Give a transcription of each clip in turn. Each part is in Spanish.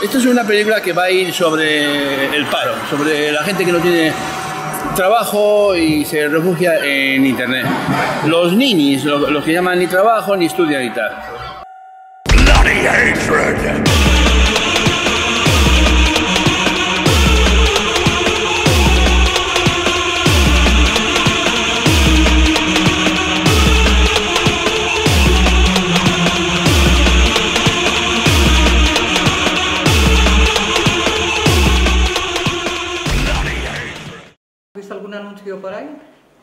Esto es una película que va a ir sobre el paro, sobre la gente que no tiene trabajo y se refugia en internet. Los ninis, los que llaman ni trabajo, ni estudian y tal. Bloody hatred. ¿Has visto algún anuncio por ahí?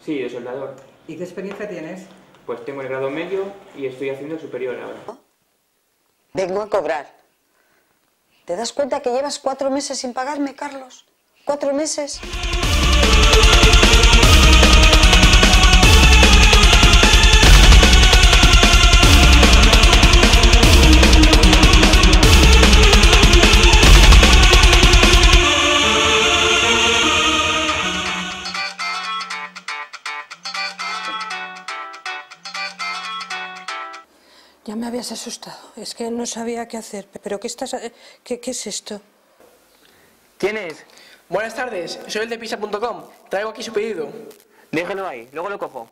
Sí, de soldador. ¿Y qué experiencia tienes? Pues tengo el grado medio y estoy haciendo el superior ahora. Vengo a cobrar. ¿Te das cuenta que llevas 4 meses sin pagarme, Carlos? 4 meses. Ya me habías asustado. Es que no sabía qué hacer. ¿Pero qué estás... ¿Qué es esto? ¿Quién es? Buenas tardes, soy el de pizza.com. Traigo aquí su pedido. Déjalo ahí, luego lo cojo.